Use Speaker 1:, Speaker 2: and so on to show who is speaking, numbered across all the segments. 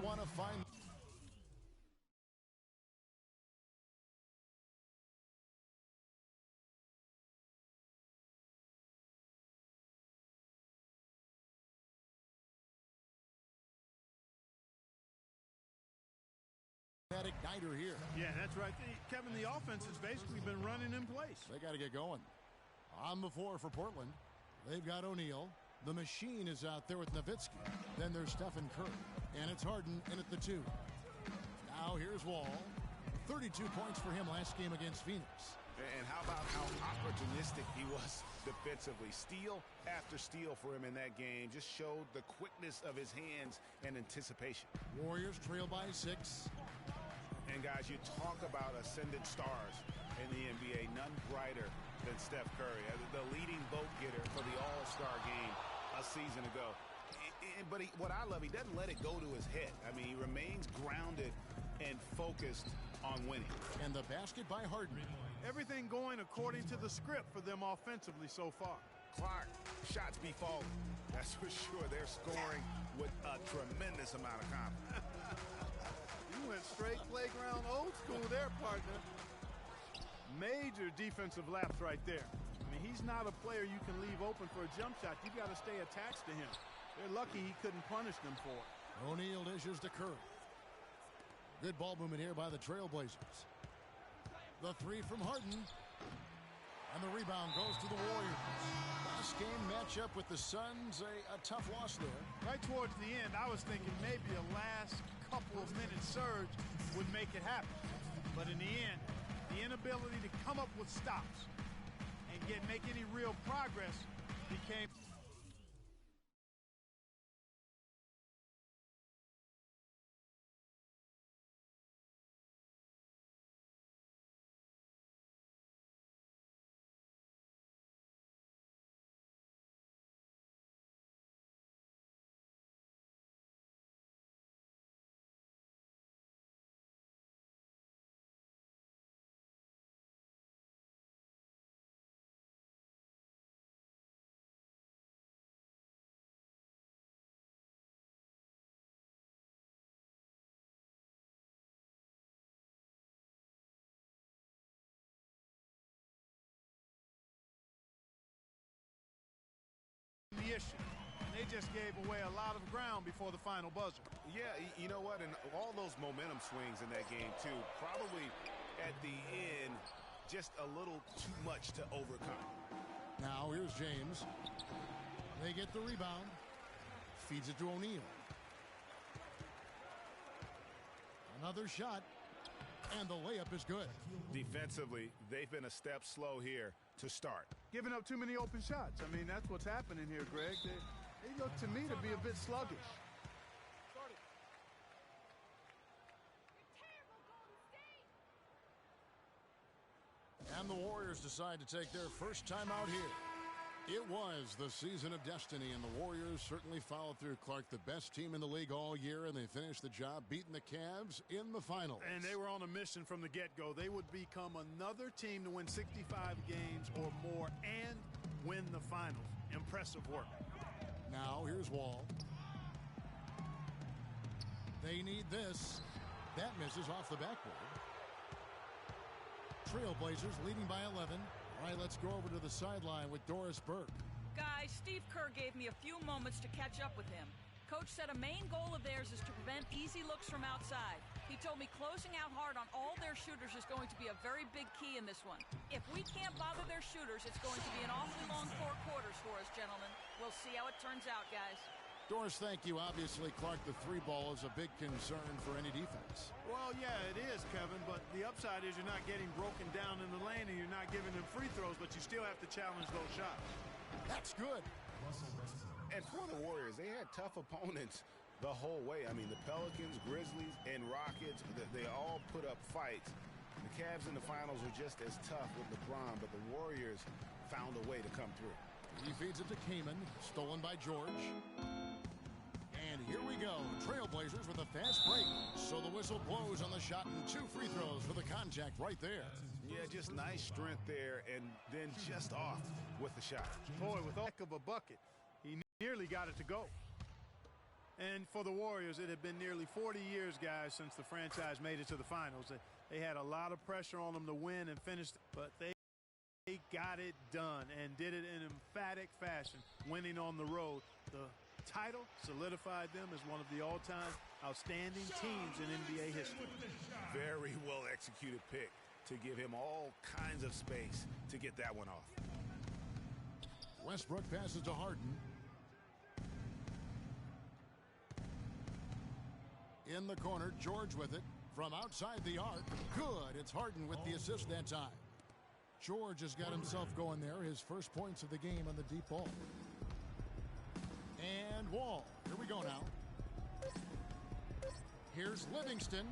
Speaker 1: want to find... That igniter here.
Speaker 2: Yeah, that's right. Kevin, the offense has basically been running in place.
Speaker 1: They got to get going. On the floor for Portland, they've got O'Neal. The machine is out there with Nowitzki. Then there's Stephen Curry. And it's Harden in at the 2. Now here's Wall. 32 points for him last game against Phoenix.
Speaker 3: And how about how opportunistic he was defensively? Steal after steal for him in that game just showed the quickness of his hands and anticipation.
Speaker 1: Warriors trail by 6.
Speaker 3: And guys, you talk about ascendant stars in the NBA. None brighter than Steph Curry, the leading vote getter for the All-Star game a season ago. But what I love, he doesn't let it go to his head. I mean, he remains grounded and focused on winning.
Speaker 1: And the basket by Harden.
Speaker 2: Everything going according to the script for them offensively so far.
Speaker 3: Clark, shots be falling. That's for sure. They're scoring with a tremendous amount of confidence.
Speaker 2: You went straight playground old school there, partner. Major defensive lapse right there. I mean, he's not a player you can leave open for a jump shot. You got to stay attached to him. They're lucky he couldn't punish them for it.
Speaker 1: O'Neal dishes to Curry. Good ball movement here by the Trailblazers. The 3 from Harden. And the rebound goes to the Warriors. Last game matchup with the Suns, a tough loss there.
Speaker 2: Right towards the end, I was thinking maybe a last couple of minutes surge would make it happen. But in the end, the inability to come up with stops and make any real progress became... the issue. And they just gave away a lot of ground before the final buzzer.
Speaker 3: Yeah, you know what? And all those momentum swings in that game, too. Probably at the end, just a little too much to overcome.
Speaker 1: Now here's James. They get the rebound. Feeds it to O'Neal. Another shot. And the layup is good.
Speaker 3: Defensively, they've been a step slow here to start.
Speaker 2: Giving up too many open shots. I mean, that's what's happening here, Greg. They look to me to be a bit sluggish.
Speaker 1: And the Warriors decide to take their first time out here. It was the season of destiny, and the Warriors certainly followed through. Clark, the best team in the league all year, and they finished the job beating the Cavs in the finals.
Speaker 2: And they were on a mission from the get-go. They would become another team to win 65 games or more and win the finals. Impressive work.
Speaker 1: Now here's Wall. They need this. That misses off the backboard. Trailblazers leading by 11. All right, let's go over to the sideline with Doris Burke.
Speaker 4: Guys, Steve Kerr gave me a few moments to catch up with him. Coach said a main goal of theirs is to prevent easy looks from outside. He told me closing out hard on all their shooters is going to be a very big key in this one. If we can't bother their shooters, it's going to be an awfully long 4 quarters for us, gentlemen. We'll see how it turns out, guys.
Speaker 1: Doris, thank you. Obviously, Clark, the 3-ball is a big concern for any defense.
Speaker 2: Well, yeah, it is, Kevin, but the upside is you're not getting broken down in the lane and you're not giving them free throws, but you still have to challenge those shots.
Speaker 1: That's good.
Speaker 3: And for the Warriors, they had tough opponents the whole way. I mean, the Pelicans, Grizzlies, and Rockets, they all put up fights. The Cavs in the finals were just as tough with LeBron, but the Warriors found a way to come through.
Speaker 1: He feeds it to Kaman, stolen by George. And here we go. Trailblazers with a fast break. So the whistle blows on the shot and 2 free throws for the contact right there.
Speaker 3: Yeah, just nice strength there and then just off with the shot.
Speaker 2: Boy, with a heck of a bucket, he nearly got it to go. And for the Warriors, it had been nearly 40 years, guys, since the franchise made it to the finals. They had a lot of pressure on them to win and finish, but they got it done and did it in emphatic fashion, winning on the road. The title solidified them as one of the all-time outstanding teams in NBA history.
Speaker 3: Very well executed pick to give him all kinds of space to get that one off.
Speaker 1: Westbrook passes to Harden. In the corner, George with it from outside the arc. Good. It's Harden with the assist that time. George has got himself going there. His first points of the game on the deep ball. And Wall. Here we go now. Here's Livingston.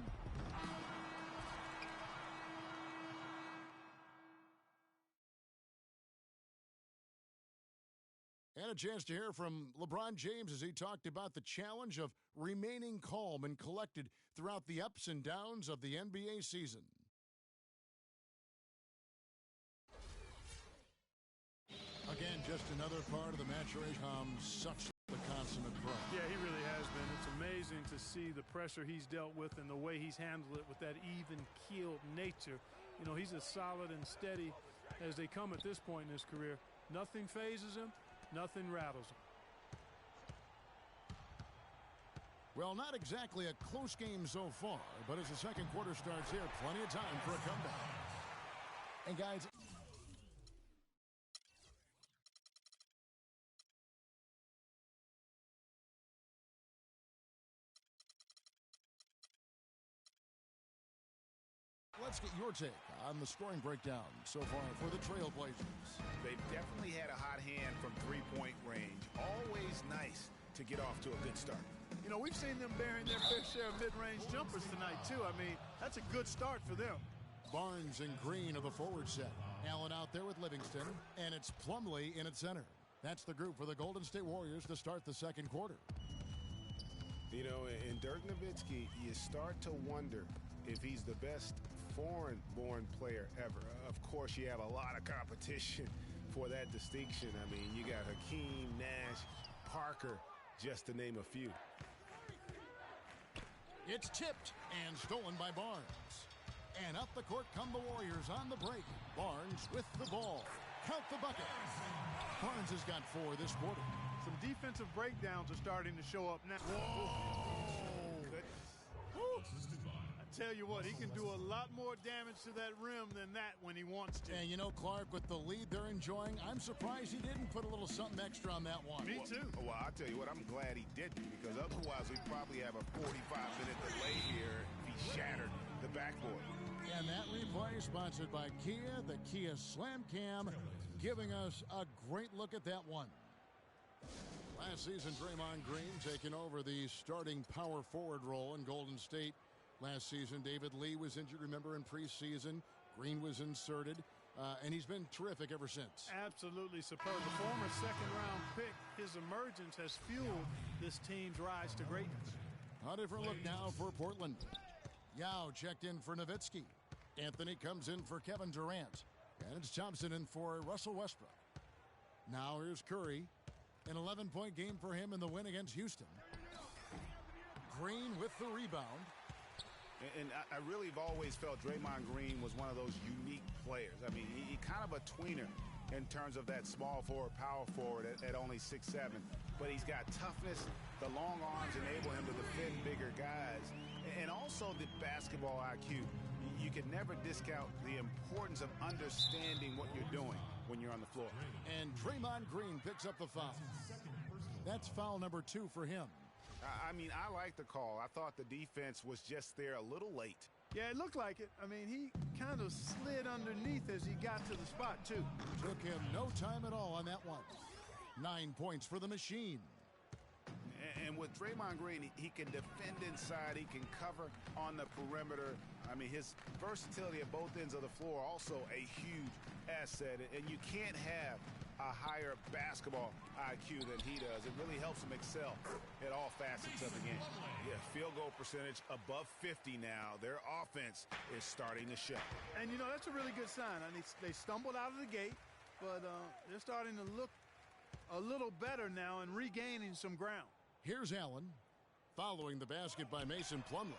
Speaker 1: And a chance to hear from LeBron James as he talked about the challenge of remaining calm and collected throughout the ups and downs of the NBA season. Again, just another part of the maturation. Such the consummate pro.
Speaker 2: Yeah, he really has been. It's amazing to see the pressure he's dealt with and the way he's handled it with that even-keeled nature. You know, he's as solid and steady as they come at this point in his career. Nothing phases him. Nothing rattles him.
Speaker 1: Well, not exactly a close game so far, but as the second quarter starts here, plenty of time for a comeback. And guys, let's get your take on the scoring breakdown so far for the Trailblazers.
Speaker 3: They've definitely had a hot hand from three-point range. Always nice to get off to a good start.
Speaker 2: You know, we've seen them bearing their fair share of mid-range jumpers tonight, too. I mean, that's a good start for them.
Speaker 1: Barnes and Green of the forward set. Allen out there with Livingston, and it's Plumlee in at center. That's the group for the Golden State Warriors to start the second quarter.
Speaker 3: You know, in Dirk Nowitzki, you start to wonder if he's the best foreign-born player ever. Of course, you have a lot of competition for that distinction. I mean, you got Hakeem, Nash, Parker, just to name a few.
Speaker 1: It's tipped and stolen by Barnes. And up the court come the Warriors on the break. Barnes with the ball. Count the bucket. Barnes has got 4 this quarter.
Speaker 2: Some defensive breakdowns are starting to show up now.
Speaker 1: Whoa.
Speaker 2: Tell you what, he can do a lot more damage to that rim than that when he wants to.
Speaker 1: And you know, Clark, with the lead they're enjoying, I'm surprised he didn't put a little something extra on that one.
Speaker 2: Me too.
Speaker 3: Well, I'll tell you what, I'm glad he didn't, because otherwise we'd probably have a 45-minute delay here if he shattered the backboard.
Speaker 1: And that replay sponsored by Kia, the Kia Slam Cam, giving us a great look at that one. Last season, Draymond Green taking over the starting power forward role in Golden State. Last season, David Lee was injured, remember, in preseason. Green was inserted, and he's been terrific ever since.
Speaker 2: Absolutely superb. The former second-round pick, his emergence has fueled this team's rise to greatness.
Speaker 1: A different look now for Portland. Yao checked in for Nowitzki. Anthony comes in for Kevin Durant. And it's Thompson in for Russell Westbrook. Now here's Curry. An 11-point game for him in the win against Houston. Green with the rebound.
Speaker 3: And I really have always felt Draymond Green was one of those unique players. I mean, he kind of a tweener in terms of that small forward, power forward at only 6'7". But he's got toughness. The long arms enable him to defend bigger guys. And also the basketball IQ. You can never discount the importance of understanding what you're doing when you're on the floor.
Speaker 1: And Draymond Green picks up the foul. That's foul number 2 for him.
Speaker 3: I mean, I like the call. I thought the defense was just there a little late.
Speaker 2: Yeah, it looked like it. I mean, he kind of slid underneath as he got to the spot, too.
Speaker 1: Took him no time at all on that one. 9 points for the machine.
Speaker 3: And with Draymond Green, he can defend inside. He can cover on the perimeter. I mean, his versatility at both ends of the floor also a huge asset. And you can't have a higher basketball IQ than he does. It really helps him excel at all facets of the game. Yeah, field goal percentage above 50 now. Their offense is starting to show.
Speaker 2: And, you know, that's a really good sign. I mean, they stumbled out of the gate, but they're starting to look a little better now and regaining some ground.
Speaker 1: Here's Allen. following the basket by Mason Plumlee.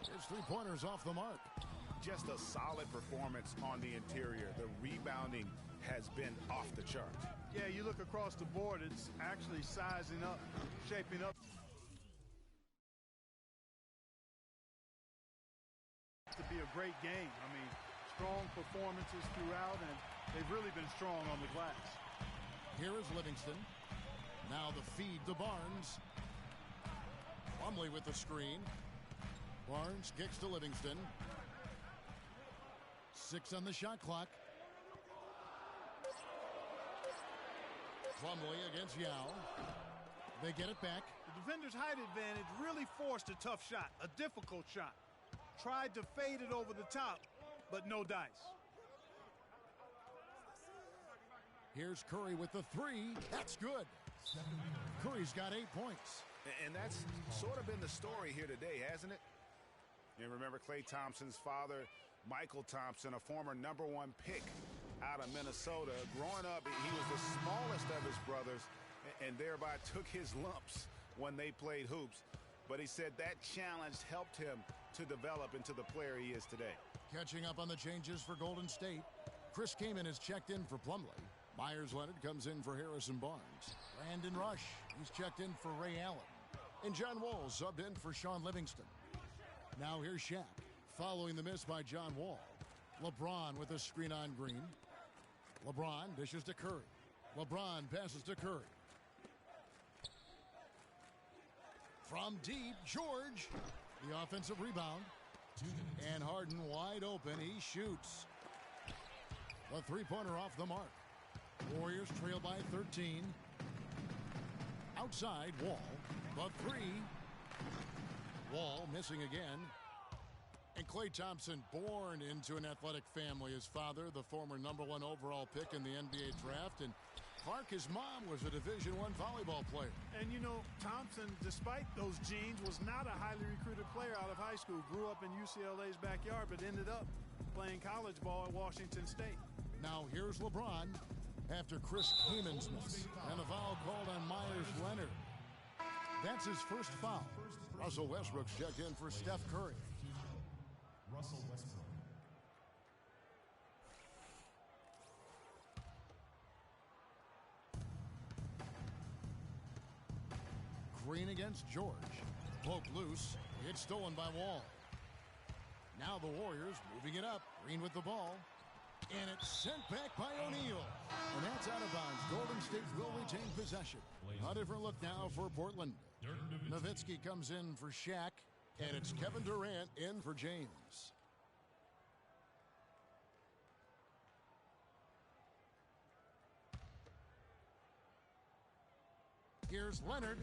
Speaker 1: His three-pointers off the mark.
Speaker 3: Just a solid performance on the interior. The rebounding has been off the charts.
Speaker 2: Yeah, you look across the board, it's actually sizing up, shaping up to be a great game. I mean, strong performances throughout, and they've really been strong on the glass.
Speaker 1: Here is Livingston. Now the feed to Barnes. Plumlee with the screen. Barnes kicks to Livingston. 6 on the shot clock. Plumlee against Yao. They get it back.
Speaker 2: The defender's height advantage really forced a tough shot, a difficult shot. Tried to fade it over the top, but no dice.
Speaker 1: Here's Curry with the three. That's good. Curry's got 8 points.
Speaker 3: And that's sort of been the story here today, hasn't it? You remember Klay Thompson's father, Michael Thompson, a former #1 pick out of Minnesota. Growing up, he was the smallest of his brothers and thereby took his lumps when they played hoops. But he said that challenge helped him to develop into the player he is today.
Speaker 1: Catching up on the changes for Golden State. Chris Kaman is checked in for Plumlee. Myers Leonard comes in for Harrison Barnes. Brandon Rush, he's checked in for Ray Allen. And John Wall subbed in for Sean Livingston. Now here's Shaq, following the miss by John Wall. LeBron with a screen on Green. LeBron dishes to Curry. LeBron passes to Curry. From deep, George. The offensive rebound. And Harden wide open. He shoots. The three-pointer off the mark. Warriors trail by 13. Outside, Wall. The three. Wall missing again. And Klay Thompson, born into an athletic family. His father, the former #1 overall pick in the NBA draft. And Clark, his mom, was a Division I volleyball player.
Speaker 2: And you know, Thompson, despite those genes, was not a highly recruited player out of high school. Grew up in UCLA's backyard, but ended up playing college ball at Washington State.
Speaker 1: Now here's LeBron after Chris Kaman's miss. And a foul called on Myers Leonard. That's his first foul. Russell Westbrook's checked in for Steph Curry.
Speaker 5: Russell Westbrook.
Speaker 1: Green against George. Poke loose. It's stolen by Wall. Now the Warriors moving it up. Green with the ball. And it's sent back by O'Neal. And that's out of bounds. Golden State will retain possession. A different look now for Portland. Nowitzki comes in for Shaq. And it's Kevin Durant in for James. Here's Leonard.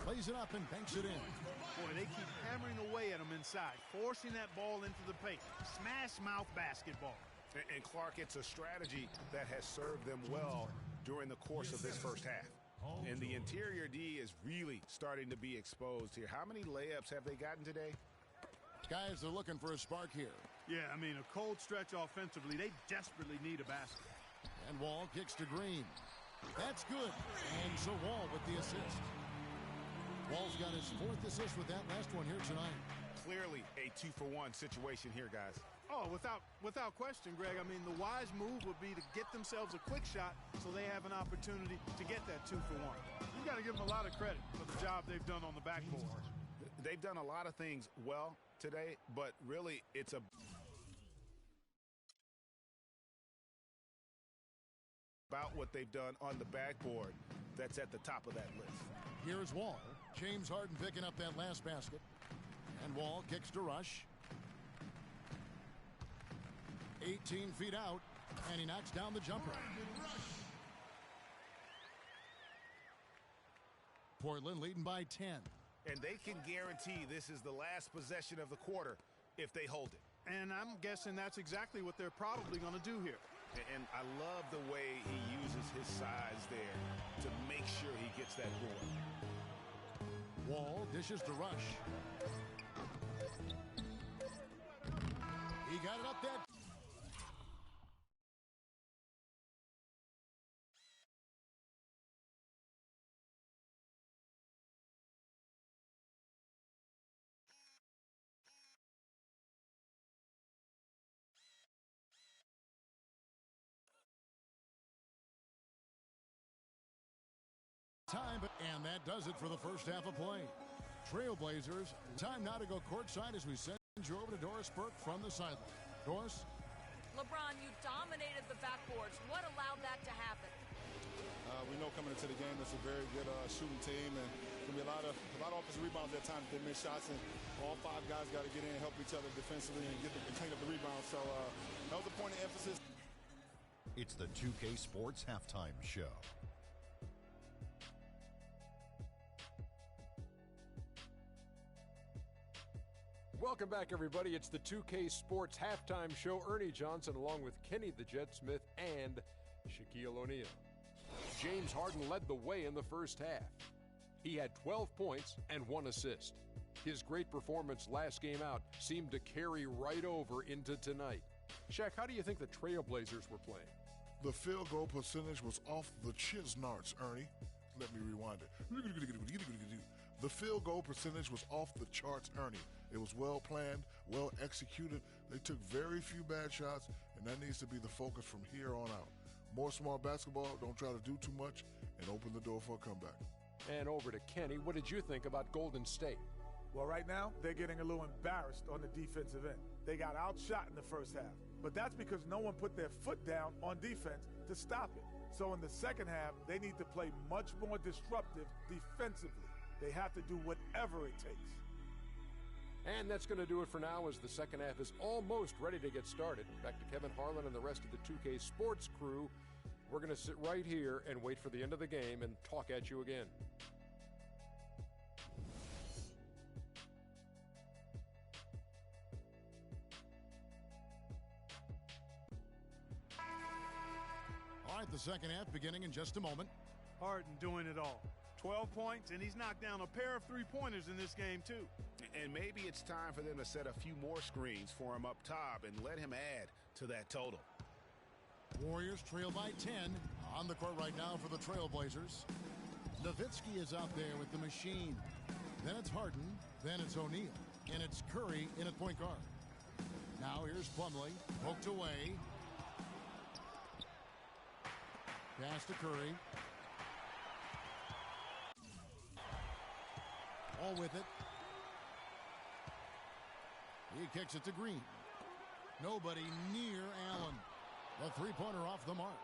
Speaker 1: Lays it up and banks it in.
Speaker 2: Boy, they keep hammering away at him inside, forcing that ball into the paint. Smash mouth basketball.
Speaker 3: And Clark, it's a strategy that has served them well during the course of this first half. And the interior D is really starting to be exposed here. How many layups have they gotten today?
Speaker 1: Guys, they're looking for a spark here.
Speaker 2: Yeah, I mean, a cold stretch offensively. They desperately need a basket.
Speaker 1: And Wall kicks to Green. That's good. And so Wall with the assist. Wall's got his 4th assist with that last one here tonight.
Speaker 3: Clearly a 2-for-1 situation here, guys.
Speaker 2: Oh, without question, Greg. I mean, the wise move would be to get themselves a quick shot so they have an opportunity to get that 2-for-1. You got to give them a lot of credit for the job they've done on the backboard.
Speaker 3: They've done a lot of things well today, but really it's about what they've done on the backboard that's at the top of that list.
Speaker 1: Here's Wall. James Harden picking up that last basket. And Wall kicks to Rush. 18 feet out, and he knocks down the jumper. Portland leading by 10.
Speaker 3: And they can guarantee this is the last possession of the quarter if they hold it.
Speaker 2: And I'm guessing that's exactly what they're probably going to do here.
Speaker 3: And I love the way he uses his size there to make sure he gets that board.
Speaker 1: Wall dishes to Rush. He got it up that Time, and that does it for the first half of play. Trailblazers, time now to go courtside as we send you over to Doris Burke from the sideline. Doris?
Speaker 4: LeBron, you dominated the backboards. What allowed that to happen?
Speaker 6: We know coming into the game it's a very good shooting team, and there's going to be a lot of offensive rebounds at times. They miss shots, and all five guys got to get in, help each other defensively, and clean up the rebounds. So that was a point of emphasis.
Speaker 7: It's the 2K Sports Halftime Show.
Speaker 8: Welcome back, everybody. It's the 2K Sports Halftime Show. Ernie Johnson along with Kenny the Jet Smith and Shaquille O'Neal. James Harden led the way in the first half. He had 12 points and 1 assist. His great performance last game out seemed to carry right over into tonight. Shaq, how do you think the Trailblazers were playing?
Speaker 9: The field goal percentage was off the Chisnarts, Ernie. Let me rewind it. The field goal percentage was off the charts, Ernie. It was well planned, well executed. They took very few bad shots, and that needs to be the focus from here on out. More smart basketball, don't try to do too much, and open the door for a comeback.
Speaker 8: And over to Kenny. What did you think about Golden State?
Speaker 10: Well, right now, they're getting a little embarrassed on the defensive end. They got outshot in the first half, but that's because no one put their foot down on defense to stop it. So in the second half, they need to play much more disruptive defensively. They have to do whatever it takes.
Speaker 8: And that's going to do it for now as the second half is almost ready to get started. Back to Kevin Harlan and the rest of the 2K Sports crew. We're going to sit right here and wait for the end of the game and talk at you again.
Speaker 1: All right, the second half beginning in just a moment.
Speaker 2: Harden doing it all. 12 points, and he's knocked down a pair of three-pointers in this game, too.
Speaker 3: And maybe it's time for them to set a few more screens for him up top and let him add to that total.
Speaker 1: Warriors trail by 10 on the court right now for the Trailblazers. Nowitzki is out there with the machine. Then it's Harden, then it's O'Neal, and it's Curry in at point guard. Now here's Plumlee, poked away. Pass to Curry. All with it. He kicks it to Green. Nobody near Allen. The three-pointer off the mark.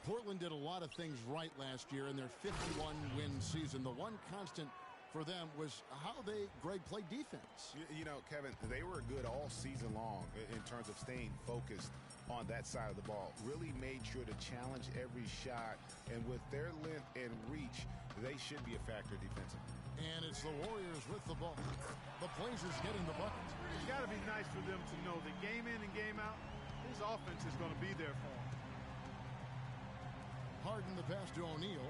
Speaker 1: Portland did a lot of things right last year in their 51-win season. The one constant for them was how they, Greg, played defense.
Speaker 3: You know, Kevin, they were good all season long in terms of staying focused on that side of the ball. Really made sure to challenge every shot. And with their length and reach, they should be a factor defensively.
Speaker 1: And it's the Warriors with the ball. The Blazers getting the bucket.
Speaker 2: It's got to be nice for them to know that game in and game out, his offense is going to be there for him.
Speaker 1: Harden the pass to O'Neal.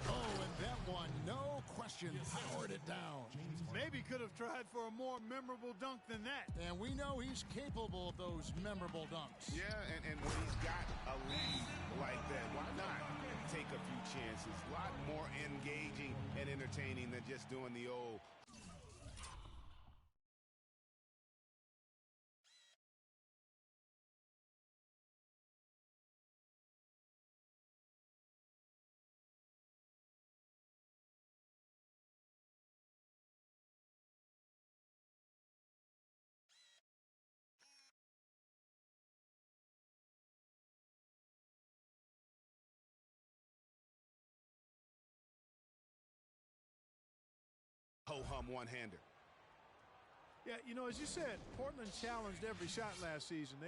Speaker 1: Oh, and that one, no question, powered it down.
Speaker 2: Maybe could have tried for a more memorable dunk than that.
Speaker 1: And we know he's capable of those memorable dunks.
Speaker 3: Yeah, and when he's got a lead like that, why not take a few chances? A lot more engaging and entertaining than just doing the old ho-hum one-hander.
Speaker 2: Yeah, you know, as you said, Portland challenged every shot last season. They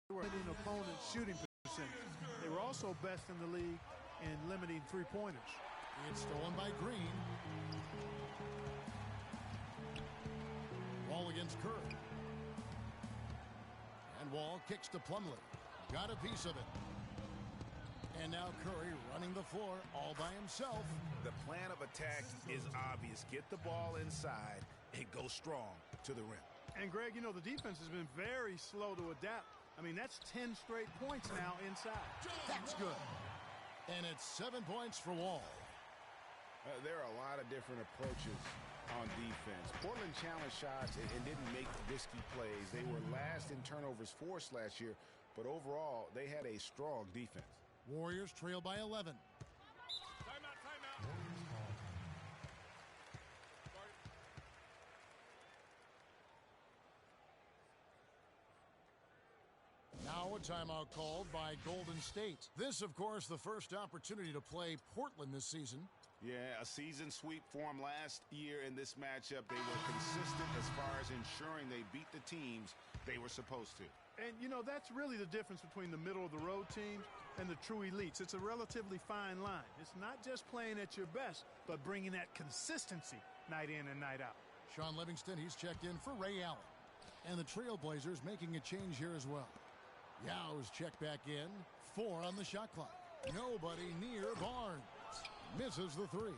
Speaker 2: They were limiting opponents' shooting percentage. They were also best in the league in limiting three-pointers.
Speaker 1: It's stolen by Green. Wall against Curry. And Wall kicks to Plumlee. Got a piece of it. And now Curry running the floor all by himself.
Speaker 3: The plan of attack is obvious. Get the ball inside and go strong to the rim.
Speaker 2: And, Greg, you know, the defense has been very slow to adapt. I mean, that's 10 straight points now inside.
Speaker 1: That's good. And it's 7 points for Wall.
Speaker 3: There are a lot of different approaches on defense. Portland challenged shots and didn't make risky plays. They were last in turnovers forced last year, but overall, they had a strong defense.
Speaker 1: Warriors trail by 11.
Speaker 2: Timeout.
Speaker 1: Now a timeout called by Golden State. This, of course, the first opportunity to play Portland this season.
Speaker 3: Yeah, a season sweep for them last year in this matchup. They were consistent as far as ensuring they beat the teams they were supposed to.
Speaker 2: And, you know, that's really the difference between the middle-of-the-road teams and the true elites. It's a relatively fine line. It's not just playing at your best, but bringing that consistency night in and night out.
Speaker 1: Sean Livingston, he's checked in for Ray Allen. And the Trailblazers making a change here as well. Yao is checked back in. 4 on the shot clock. Nobody near Barnes. Misses the 3.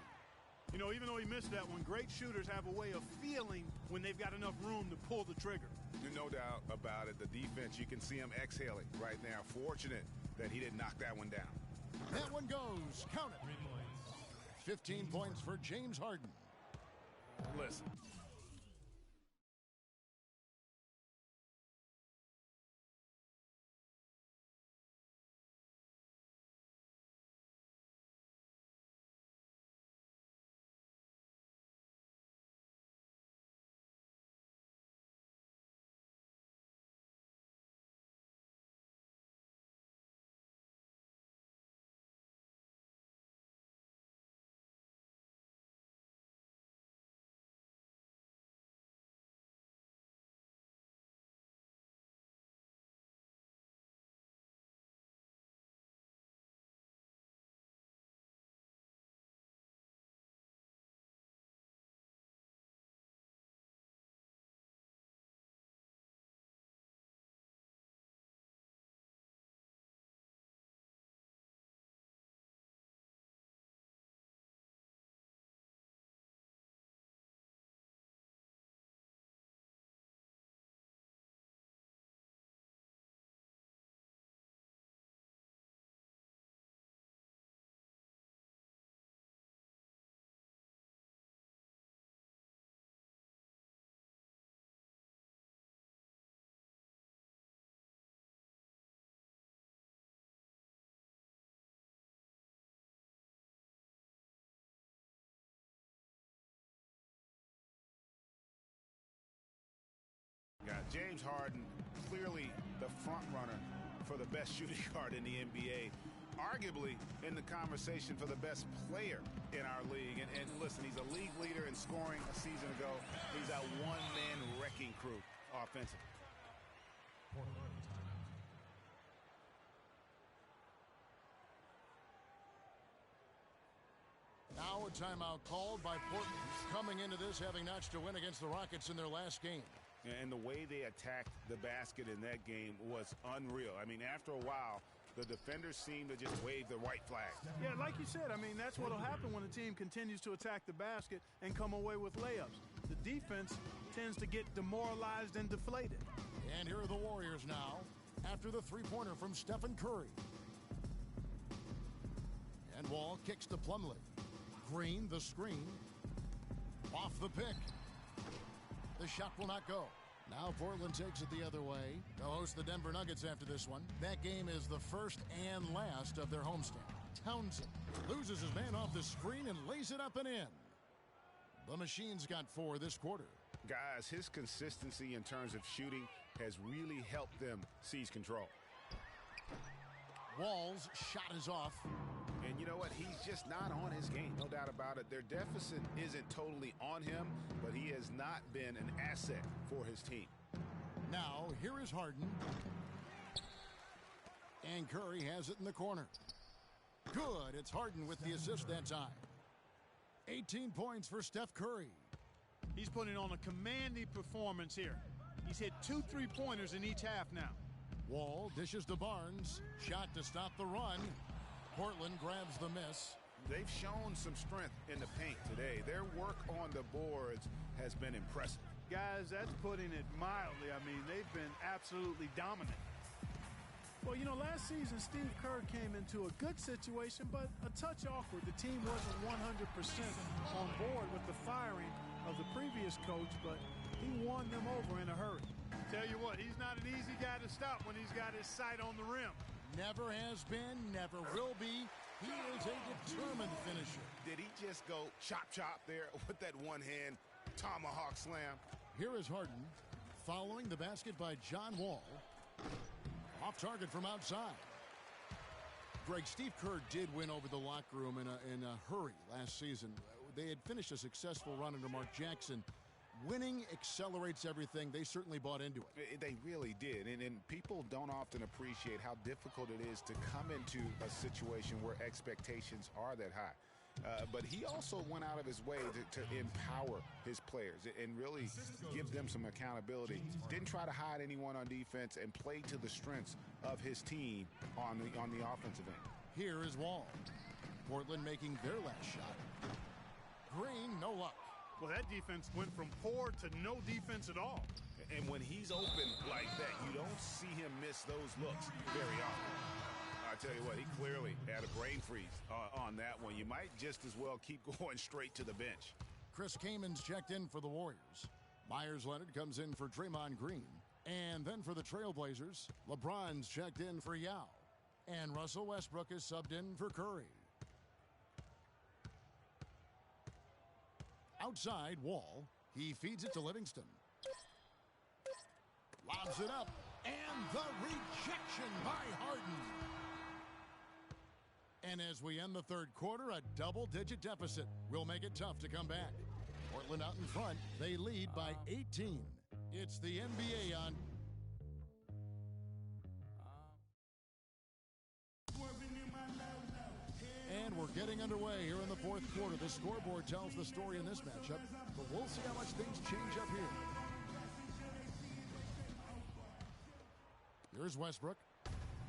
Speaker 2: You know, even though he missed that one, great shooters have a way of feeling when they've got enough room to pull the trigger.
Speaker 3: No doubt about it. The defense, you can see him exhaling right now. Fortunate that he didn't knock that one down.
Speaker 1: That one goes. Count it. 15 points for James Harden.
Speaker 3: Listen. James Harden, clearly the front runner for the best shooting guard in the NBA, arguably in the conversation for the best player in our league. And listen, he's a league leader in scoring a season ago. He's a one-man wrecking crew offensively.
Speaker 1: Now a timeout called by Portland, coming into this having notched a win against the Rockets in their last game.
Speaker 3: And the way they attacked the basket in that game was unreal. I mean, after a while, the defenders seemed to just wave the white flag.
Speaker 2: Yeah, like you said, I mean, that's what will happen when a team continues to attack the basket and come away with layups. The defense tends to get demoralized and deflated.
Speaker 1: And here are the Warriors now, after the three-pointer from Stephen Curry. And Wall kicks to Plumlee. Green, the screen. Off the pick. The shot will not go. Now Portland takes it the other way. They'll host the Denver Nuggets after this one. That game is the first and last of their homestand. Townsend loses his man off the screen and lays it up and in. The Machine's got 4 this quarter.
Speaker 3: Guys, his consistency in terms of shooting has really helped them seize control.
Speaker 1: Wall's shot is off.
Speaker 3: And you know what? He's just not on his game, no doubt about it. Their deficit isn't totally on him, but he has not been an asset for his team.
Speaker 1: Now, here is Harden. And Curry has it in the corner. Good. It's Harden with the assist that time. 18 points for Steph Curry.
Speaker 2: He's putting on a commanding performance here. He's hit 2 3-pointers in each half now.
Speaker 1: Wall dishes to Barnes. Shot to stop the run. Portland grabs the miss.
Speaker 3: They've shown some strength in the paint today. Their work on the boards has been impressive.
Speaker 2: Guys, that's putting it mildly. I mean, they've been absolutely dominant. Well, you know, last season, Steve Kerr came into a good situation, but a touch awkward. The team wasn't 100% on board with the firing of the previous coach, but he won them over in a hurry. Tell you what, he's not an easy guy to stop when he's got his sight on the rim.
Speaker 1: Never has been, never will be. He is a determined finisher.
Speaker 3: Did he just go chop there with that one-hand tomahawk slam?
Speaker 1: Here is Harden following the basket by John Wall. Off target from outside. Greg, Steve Kerr did win over the locker room in a hurry last season. They had finished a successful run under Mark Jackson. Winning accelerates everything. They certainly bought into it.
Speaker 3: They really did. And people don't often appreciate how difficult it is to come into a situation where expectations are that high. But he also went out of his way to empower his players and really give them some accountability. Didn't try to hide anyone on defense and played to the strengths of his team on the offensive end.
Speaker 1: Here is Wall. Portland making their last shot. Green, no luck.
Speaker 2: Well, that defense went from poor to no defense at all.
Speaker 3: And when he's open like that, you don't see him miss those looks very often. I tell you what, he clearly had a brain freeze on that one. You might just as well keep going straight to the bench.
Speaker 1: Chris Kaman's checked in for the Warriors. Myers Leonard comes in for Draymond Green. And then for the Trailblazers, LeBron's checked in for Yao. And Russell Westbrook is subbed in for Curry. Outside, Wall. He feeds it to Livingston. Lobs it up. And the rejection by Harden. And as we end the third quarter, a double-digit deficit will make it tough to come back. Portland out in front. They lead by 18. It's the NBA on. And we're getting underway here in the fourth quarter. The scoreboard tells the story in this matchup, but we'll see how much things change up here. Here's Westbrook.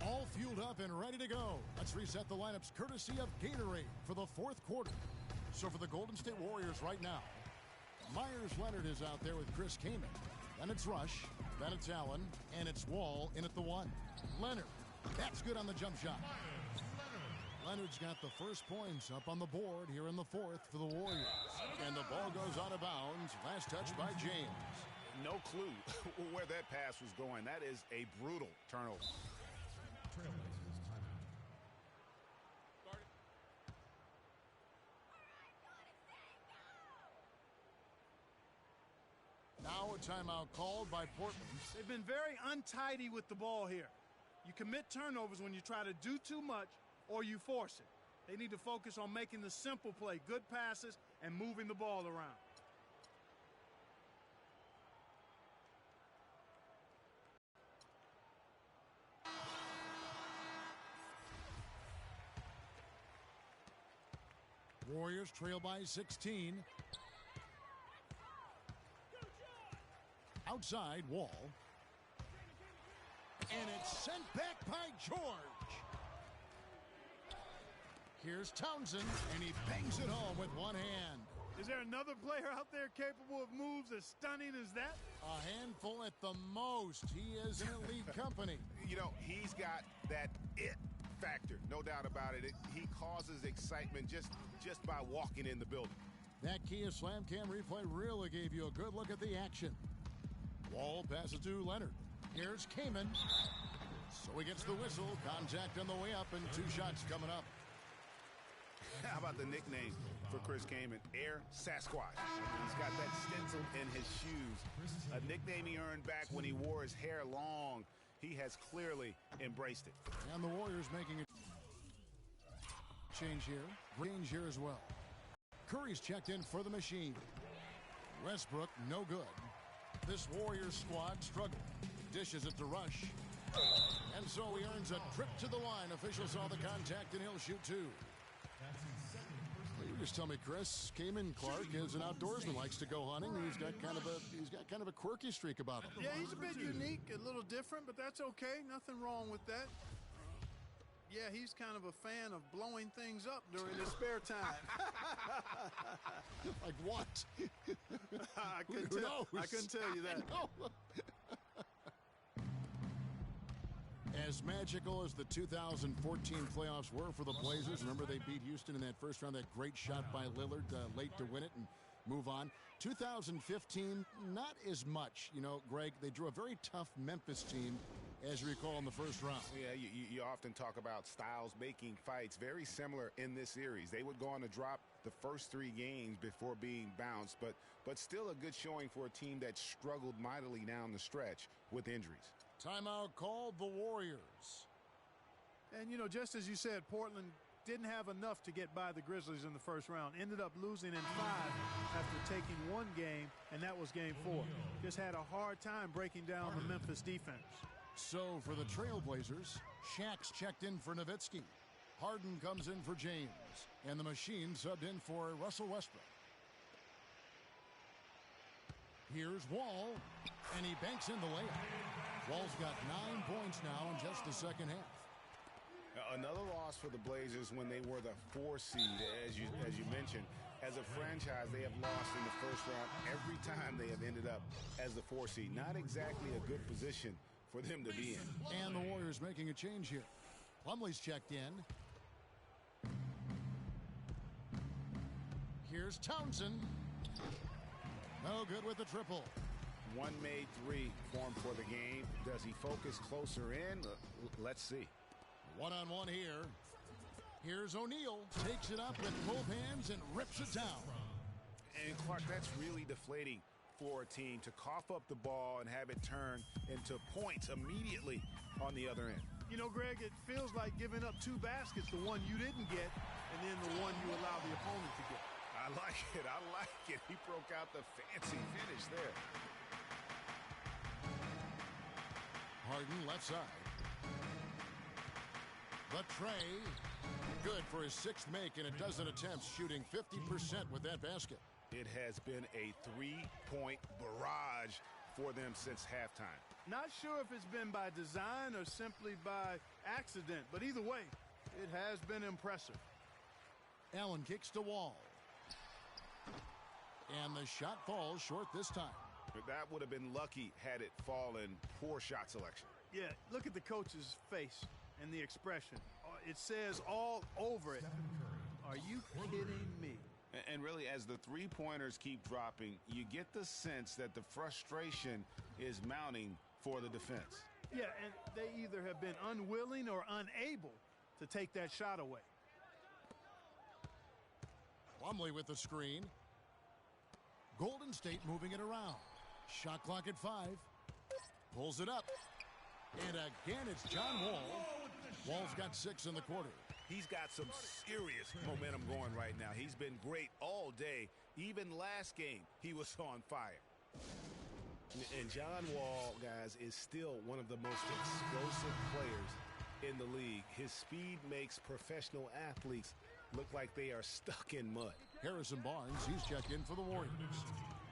Speaker 1: All fueled up and ready to go. Let's reset the lineups courtesy of Gatorade for the fourth quarter. So for the Golden State Warriors right now, Myers Leonard is out there with Chris Kaman. Then it's Rush. Then it's Allen. And it's Wall in at the 1. Leonard. That's good on the jump shot. Leonard's got the first points up on the board here in the fourth for the Warriors. And the ball goes out of bounds. Last touch by James.
Speaker 3: No clue where that pass was going. That is a brutal turnover.
Speaker 5: Trailblazers timeout.
Speaker 1: Now a timeout called by Portland.
Speaker 2: They've been very untidy with the ball here. You commit turnovers when you try to do too much or you force it. They need to focus on making the simple play, good passes, and moving the ball around.
Speaker 1: Warriors trail by 16. Outside, Wall. And it's sent back by George. Here's Townsend, and he bangs it home with one hand.
Speaker 2: Is there another player out there capable of moves as stunning as that?
Speaker 1: A handful at the most. He is in elite company.
Speaker 3: You know, he's got that it factor, no doubt about it. He causes excitement just by walking in the building.
Speaker 1: That Kia Slam Cam replay really gave you a good look at the action. Wall passes to Leonard. Here's Kaman. So he gets the whistle. Contact on the way up and 2 shots coming up.
Speaker 3: How about the nickname for Chris Kaman? Air Sasquatch. He's got that stencil in his shoes. A nickname he earned back when he wore his hair long. He has clearly embraced it.
Speaker 1: And the Warriors making a change here. Change here as well. Curry's checked in for the machine. Westbrook, no good. This Warriors squad struggling. Dishes it to Rush. And so he earns a trip to the line. Official saw the contact, and he'll shoot two. You just tell me, Chris, Kaman Clark is an outdoorsman, likes to go hunting. He's got kind of a quirky streak about him.
Speaker 2: Yeah, he's a bit unique, a little different, but that's okay. Nothing wrong with that. Yeah, he's kind of a fan of blowing things up during his spare time.
Speaker 1: Like what?
Speaker 2: I couldn't tell you that.
Speaker 1: As magical as the 2014 playoffs were for the Blazers, remember they beat Houston in that first round, that great shot by Lillard late to win it and move on. 2015, not as much. You know, Greg, they drew a very tough Memphis team, as you recall, in the first round.
Speaker 3: Yeah, you often talk about styles making fights. Very similar in this series. They would go on to drop the first 3 games before being bounced, but still a good showing for a team that struggled mightily down the stretch with injuries.
Speaker 1: Timeout called the Warriors.
Speaker 2: And, you know, just as you said, Portland didn't have enough to get by the Grizzlies in the first round. Ended up losing in 5 after taking 1 game, and that was game 4. Just had a hard time breaking down the Memphis defense.
Speaker 1: So for the Trailblazers, Shaq's checked in for Nowitzki. Harden comes in for James. And the Machine subbed in for Russell Westbrook. Here's Wall, and he banks in the layup. Wall's got 9 points now in just the second half.
Speaker 3: Another loss for the Blazers when they were the 4 seed, as you mentioned. As a franchise, they have lost in the first round every time they have ended up as the 4 seed. Not exactly a good position for them to be in.
Speaker 1: And the Warriors making a change here. Plumlee's checked in. Here's Townsend. No good with the triple.
Speaker 3: 1 made 3 formed for the game. Does he focus closer in? Let's see.
Speaker 1: One-on-one here. Here's O'Neal. Takes it up with both hands and rips it down.
Speaker 3: And Clark, that's really deflating for a team to cough up the ball and have it turn into points immediately on the other end.
Speaker 2: You know, Greg, it feels like giving up 2 baskets, the one you didn't get, and then the one you allow the opponent to get.
Speaker 3: I like it. I like it. He broke out the fancy finish there.
Speaker 1: Harden left side. The tray. Good for his 6th make, and a dozen attempts, shooting 50% with that basket.
Speaker 3: It has been a 3-point barrage for them since halftime.
Speaker 2: Not sure if it's been by design or simply by accident, but either way, it has been impressive.
Speaker 1: Allen kicks to Wall. And the shot falls short this time.
Speaker 3: That would have been lucky had it fallen. Poor shot selection.
Speaker 2: Yeah, look at the coach's face and the expression. It says all over it. Are you kidding me?
Speaker 3: And really, as the 3-pointers keep dropping, you get the sense that the frustration is mounting for the defense.
Speaker 2: Yeah, and they either have been unwilling or unable to take that shot away.
Speaker 1: Plumlee with the screen. Golden State moving it around. Shot clock at 5. Pulls it up. And again, it's John Wall. Wall's got 6 in the quarter.
Speaker 3: He's got some serious momentum going right now. He's been great all day. Even last game, he was on fire. And John Wall, guys, is still one of the most explosive players in the league. His speed makes professional athletes look like they are stuck in mud.
Speaker 1: Harrison Barnes, he's checked in for the Warriors.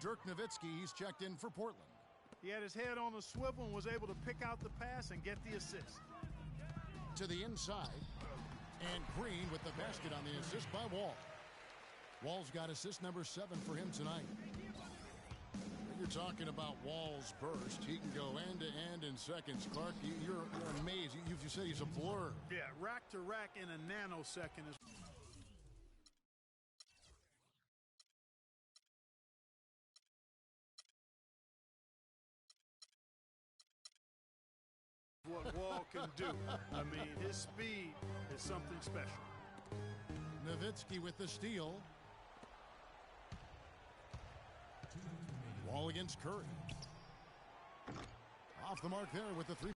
Speaker 1: Dirk Nowitzki, he's checked in for Portland.
Speaker 2: He had his head on a swivel and was able to pick out the pass and get the assist.
Speaker 1: To the inside. And Green with the basket on the assist by Wall. Wall's got assist number 7 for him tonight. You're talking about Wall's burst. He can go end to end in seconds. Clark, you're amazed. You said he's a blur.
Speaker 2: Yeah, rack to rack in a nanosecond is what Wall can do. I mean, his speed is something special.
Speaker 1: Nowitzki with the steal. Wall against Curry. Off the mark there with the 3.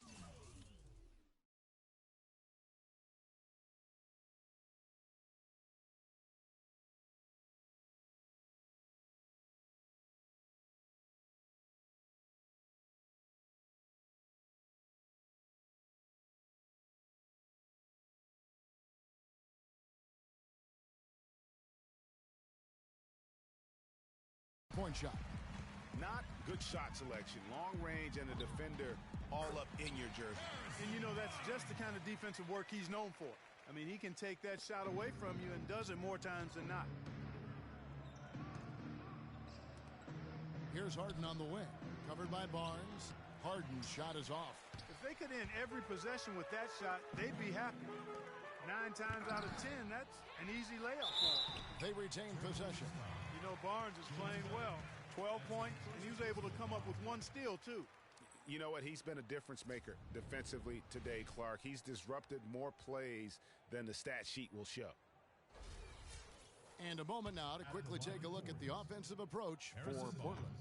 Speaker 1: Point shot.
Speaker 3: Not good shot selection. Long range and a defender all up in your jersey.
Speaker 2: And, you know, that's just the kind of defensive work he's known for. I mean, he can take that shot away from you and does it more times than not.
Speaker 1: Here's Harden on the wing. Covered by Barnes. Harden's shot is off.
Speaker 2: If they could end every possession with that shot, they'd be happy. 9 times out of 10, that's an easy layup for them.
Speaker 1: They retain possession.
Speaker 2: You know, Barnes is playing well. 12 points, and he was able to come up with 1 steal, too.
Speaker 3: You know what? He's been a difference maker defensively today, Clark. He's disrupted more plays than the stat sheet will show.
Speaker 1: And a moment now to quickly take a look at the offensive approach for Portland.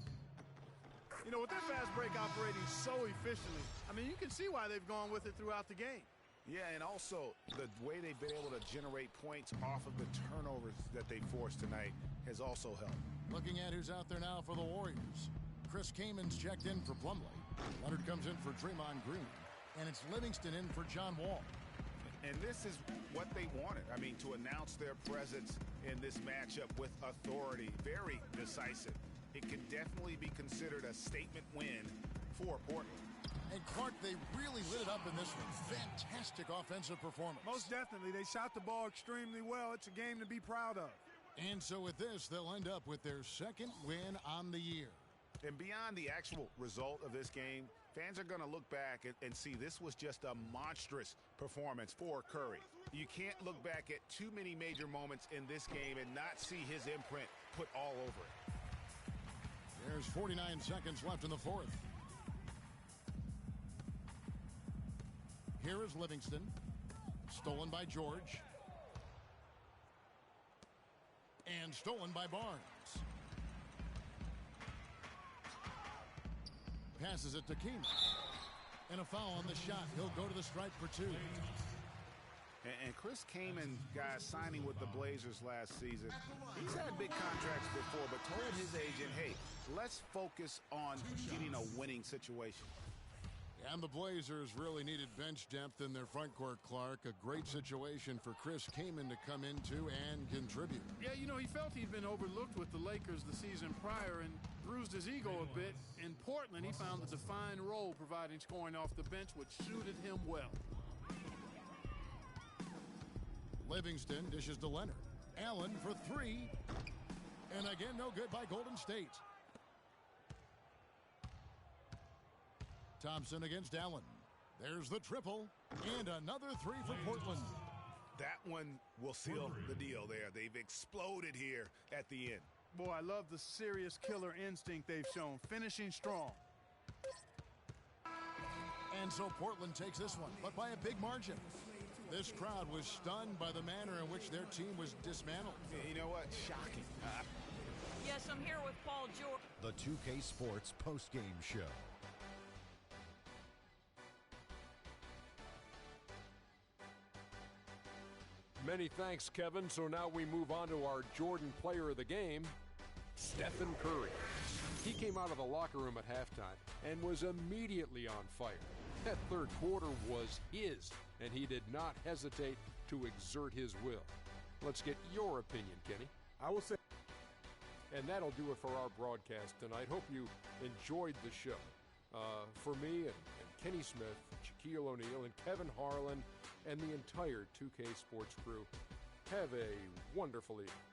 Speaker 2: You know, with their fast break operating so efficiently, I mean, you can see why they've gone with it throughout the game.
Speaker 3: Yeah, and also the way they've been able to generate points off of the turnovers that they forced tonight has also helped.
Speaker 1: Looking at who's out there now for the Warriors. Chris Kamen's checked in for Plumlee. Leonard comes in for Draymond Green. And it's Livingston in for John Wall.
Speaker 3: And this is what they wanted. I mean, to announce their presence in this matchup with authority. Very decisive. It could definitely be considered a statement win for Portland.
Speaker 1: And Clark, they really lit it up in this one. Fantastic offensive performance.
Speaker 2: Most definitely. They shot the ball extremely well. It's a game to be proud of.
Speaker 1: And so with this, they'll end up with their 2nd win on the year.
Speaker 3: And beyond the actual result of this game, fans are going to look back and see this was just a monstrous performance for Curry. You can't look back at too many major moments in this game and not see his imprint put all over it.
Speaker 1: There's 49 seconds left in the 4th. Here is Livingston. Stolen by George. And stolen by Barnes. Passes it to Keenan. And a foul on the shot. He'll go to the stripe for 2.
Speaker 3: And Chris Kaman, guys, signing with the Blazers last season, he's had big contracts before, but told his agent, hey, let's focus on getting a winning situation.
Speaker 1: And the Blazers really needed bench depth in their front court, Clark. A great situation for Chris Kaman to come into and contribute.
Speaker 2: Yeah, you know, he felt he'd been overlooked with the Lakers the season prior and bruised his ego a bit. In Portland, he found a defined role providing scoring off the bench, which suited him well.
Speaker 1: Livingston dishes to Leonard. Allen for 3. And again, no good by Golden State. Thompson against Allen. There's the triple. And another 3 for Portland.
Speaker 3: That one will seal the deal there. They've exploded here at the end.
Speaker 2: Boy, I love the serious killer instinct they've shown. Finishing strong.
Speaker 1: And so Portland takes this one, but by a big margin. This crowd was stunned by the manner in which their team was dismantled.
Speaker 3: You know what? Shocking.
Speaker 4: Yes, I'm here with Paul George.
Speaker 7: The 2K Sports postgame show.
Speaker 8: Many thanks, Kevin. So now we move on to our Jordan player of the game, Stephen Curry. He came out of the locker room at halftime and was immediately on fire. That third quarter was his, and he did not hesitate to exert his will. Let's get your opinion, Kenny.
Speaker 10: I will say.
Speaker 8: And that'll do it for our broadcast tonight. Hope you enjoyed the show. For me and Kenny Smith, Shaquille O'Neal, and Kevin Harlan, and the entire 2K Sports crew, have a wonderful evening.